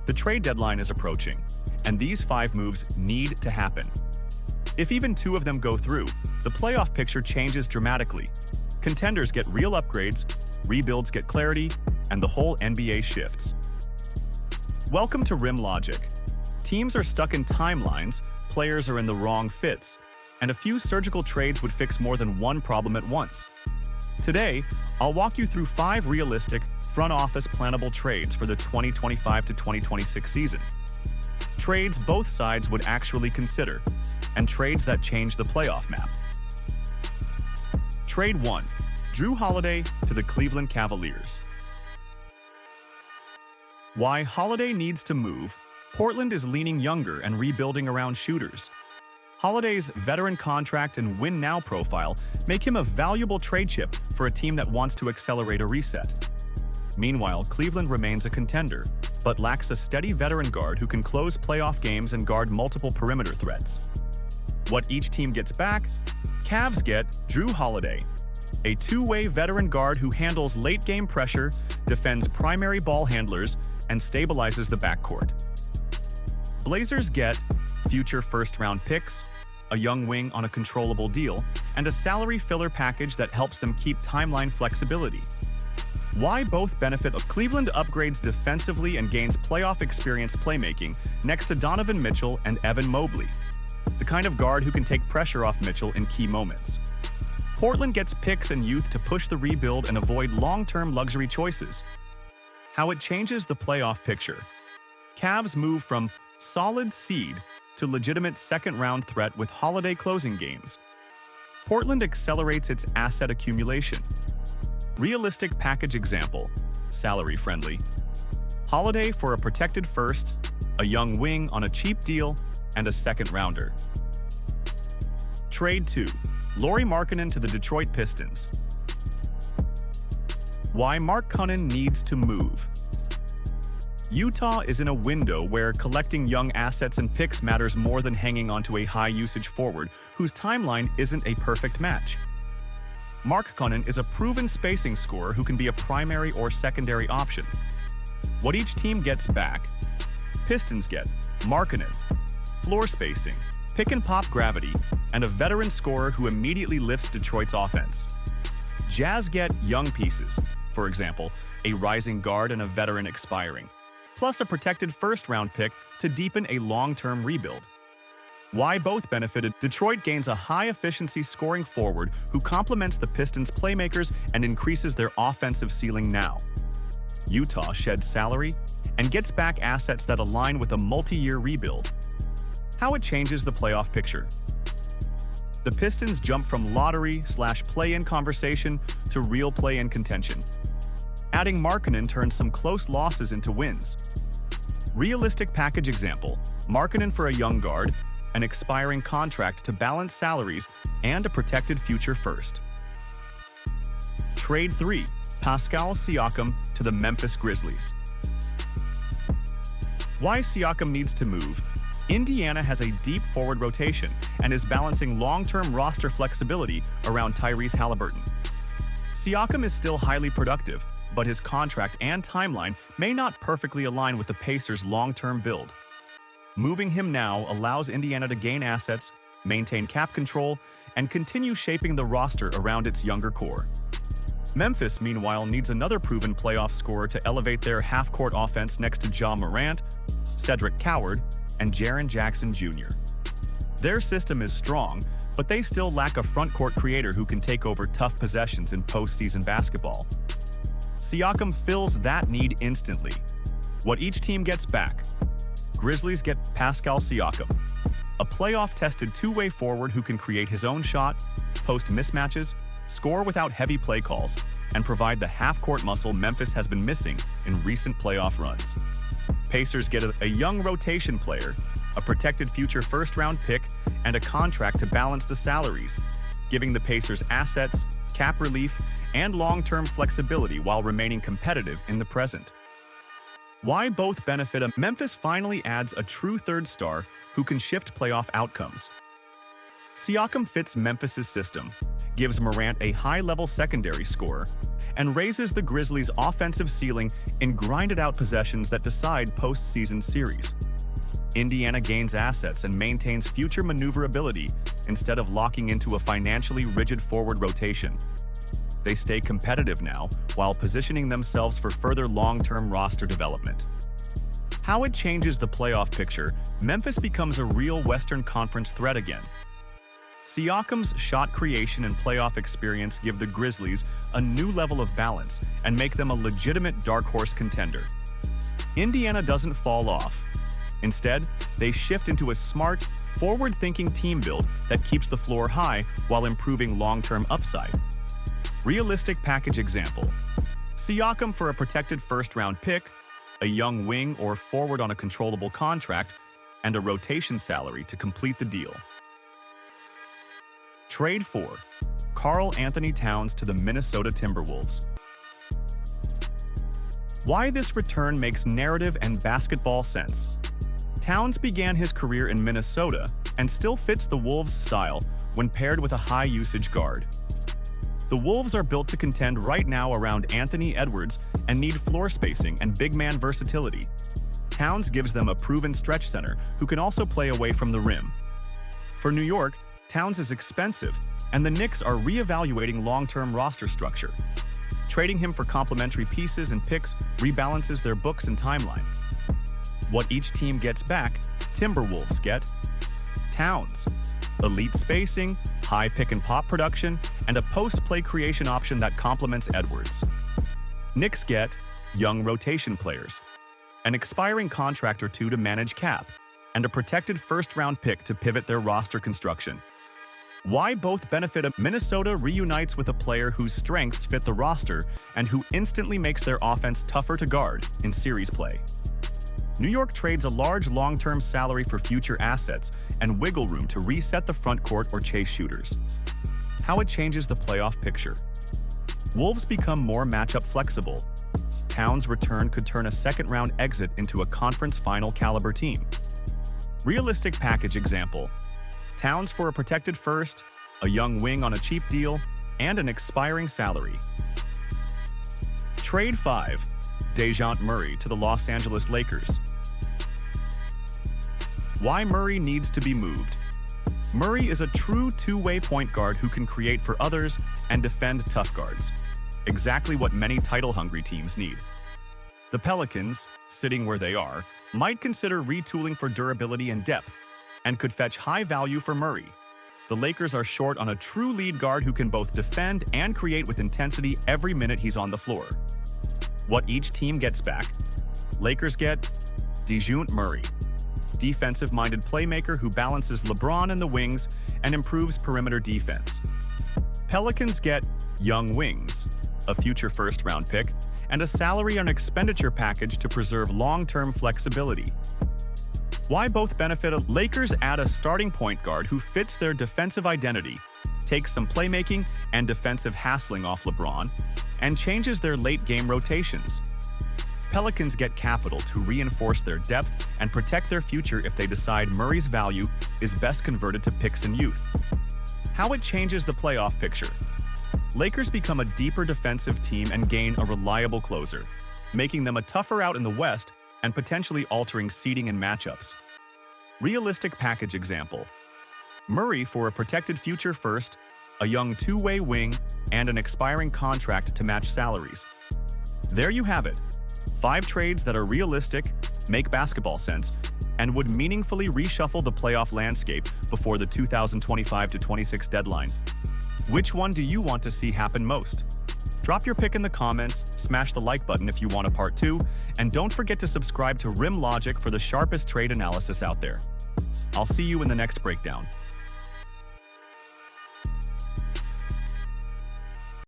The trade deadline is approaching, and these 5 moves need to happen. If even 2 of them go through, the playoff picture changes dramatically. Contenders get real upgrades, rebuilds get clarity, and the whole NBA shifts. Welcome to Rim Logic. Teams are stuck in timelines, players are in the wrong fits, and a few surgical trades would fix more than one problem at once. Today, I'll walk you through 5 realistic, front office plannable trades for the 2025 to 2026 season. Trades both sides would actually consider, and trades that change the playoff map. Trade 1. Jrue Holiday to the Cleveland Cavaliers. Why Holiday needs to move? Portland is leaning younger and rebuilding around shooters. Holiday's veteran contract and win-now profile make him a valuable trade chip for a team that wants to accelerate a reset. Meanwhile, Cleveland remains a contender, but lacks a steady veteran guard who can close playoff games and guard multiple perimeter threats. What each team gets back? Cavs get Jrue Holiday, a two-way veteran guard who handles late-game pressure, defends primary ball handlers, and stabilizes the backcourt. Blazers get future first-round picks, a young wing on a controllable deal, and a salary filler package that helps them keep timeline flexibility. Why both benefit? Cleveland upgrades defensively and gains playoff experience playmaking next to Donovan Mitchell and Evan Mobley, the kind of guard who can take pressure off Mitchell in key moments. Portland gets picks and youth to push the rebuild and avoid long-term luxury choices. How it changes the playoff picture. Cavs move from solid seed to legitimate second-round threat with Holiday closing games. Portland accelerates its asset accumulation. Realistic package example, salary-friendly. Holiday for a protected first, a young wing on a cheap deal, and a second-rounder. Trade 2. Lauri Markkanen to the Detroit Pistons. Why Markkanen needs to move. Utah is in a window where collecting young assets and picks matters more than hanging onto a high-usage forward whose timeline isn't a perfect match. Markkanen is a proven spacing scorer who can be a primary or secondary option. What each team gets back? Pistons get Markkanen, floor spacing, pick-and-pop gravity, and a veteran scorer who immediately lifts Detroit's offense. Jazz get young pieces, for example, a rising guard and a veteran expiring, plus a protected first-round pick to deepen a long-term rebuild. Why both benefited? Detroit gains a high-efficiency scoring forward who complements the Pistons' playmakers and increases their offensive ceiling now. Utah sheds salary and gets back assets that align with a multi-year rebuild. How it changes the playoff picture. The Pistons jump from lottery/play-in conversation to real play-in contention. Adding Markkanen turns some close losses into wins. Realistic package example, Markkanen for a young guard, an expiring contract to balance salaries, and a protected future first. Trade 3. Pascal Siakam to the Memphis Grizzlies. Why Siakam needs to move? Indiana has a deep forward rotation and is balancing long-term roster flexibility around Tyrese Halliburton. Siakam is still highly productive, but his contract and timeline may not perfectly align with the Pacers' long-term build. Moving him now allows Indiana to gain assets, maintain cap control, and continue shaping the roster around its younger core. Memphis, meanwhile, needs another proven playoff scorer to elevate their half-court offense next to Ja Morant, Cedric Coward, and Jaren Jackson Jr. Their system is strong, but they still lack a front-court creator who can take over tough possessions in postseason basketball. Siakam fills that need instantly. What each team gets back. Grizzlies get Pascal Siakam, a playoff-tested two-way forward who can create his own shot, post mismatches, score without heavy play calls, and provide the half-court muscle Memphis has been missing in recent playoff runs. Pacers get a young rotation player, a protected future first-round pick, and a contract to balance the salaries, giving the Pacers assets, cap relief, and long-term flexibility while remaining competitive in the present. Why both benefit? Memphis finally adds a true third star who can shift playoff outcomes. Siakam fits Memphis's system, gives Morant a high-level secondary score, and raises the Grizzlies' offensive ceiling in grinded-out possessions that decide postseason series. Indiana gains assets and maintains future maneuverability instead of locking into a financially rigid forward rotation. They stay competitive now while positioning themselves for further long-term roster development. How it changes the playoff picture, Memphis becomes a real Western Conference threat again. Siakam's shot creation and playoff experience give the Grizzlies a new level of balance and make them a legitimate dark horse contender. Indiana doesn't fall off. Instead, they shift into a smart, forward-thinking team build that keeps the floor high while improving long-term upside. Realistic package example: Siakam for a protected first-round pick, a young wing or forward on a controllable contract, and a rotation salary to complete the deal. Trade for Karl-Anthony Towns to the Minnesota Timberwolves. Why this return makes narrative and basketball sense. Towns began his career in Minnesota and still fits the Wolves' style when paired with a high-usage guard. The Wolves are built to contend right now around Anthony Edwards and need floor spacing and big man versatility. Towns gives them a proven stretch center who can also play away from the rim. For New York, Towns is expensive, and the Knicks are re-evaluating long-term roster structure. Trading him for complementary pieces and picks rebalances their books and timeline. What each team gets back, Timberwolves get Towns, elite spacing, high pick-and-pop production, and a post-play creation option that complements Edwards. Knicks get young rotation players, an expiring contract or two to manage cap, and a protected first-round pick to pivot their roster construction. Why both benefit? Minnesota reunites with a player whose strengths fit the roster and who instantly makes their offense tougher to guard in series play. New York trades a large long-term salary for future assets and wiggle room to reset the front court or chase shooters. How it changes the playoff picture. Wolves become more matchup flexible. Towns' return could turn a second-round exit into a conference final caliber team. Realistic package example: Towns for a protected first, a young wing on a cheap deal, and an expiring salary. Trade 5. Dejounte Murray to the Los Angeles Lakers. Why Murray needs to be moved. Murray is a true two-way point guard who can create for others and defend tough guards. Exactly what many title-hungry teams need. The Pelicans, sitting where they are, might consider retooling for durability and depth, and could fetch high value for Murray. The Lakers are short on a true lead guard who can both defend and create with intensity every minute he's on the floor. What each team gets back. Lakers get Dejounte Murray, defensive-minded playmaker who balances LeBron in the wings and improves perimeter defense. Pelicans get young wings, a future first-round pick, and a salary and expenditure package to preserve long-term flexibility. Why both benefit? Lakers add a starting point guard who fits their defensive identity, takes some playmaking and defensive hassling off LeBron, and changes their late-game rotations. Pelicans get capital to reinforce their depth and protect their future if they decide Murray's value is best converted to picks and youth. How it changes the playoff picture. Lakers become a deeper defensive team and gain a reliable closer, making them a tougher out in the West and potentially altering seeding and matchups. Realistic package example: Murray for a protected future first, a young two-way wing, and an expiring contract to match salaries. There you have it. 5 trades that are realistic, make basketball sense, and would meaningfully reshuffle the playoff landscape before the 2025-26 deadline. Which one do you want to see happen most? Drop your pick in the comments, smash the like button if you want a part 2, and don't forget to subscribe to Rim Logic for the sharpest trade analysis out there. I'll see you in the next breakdown.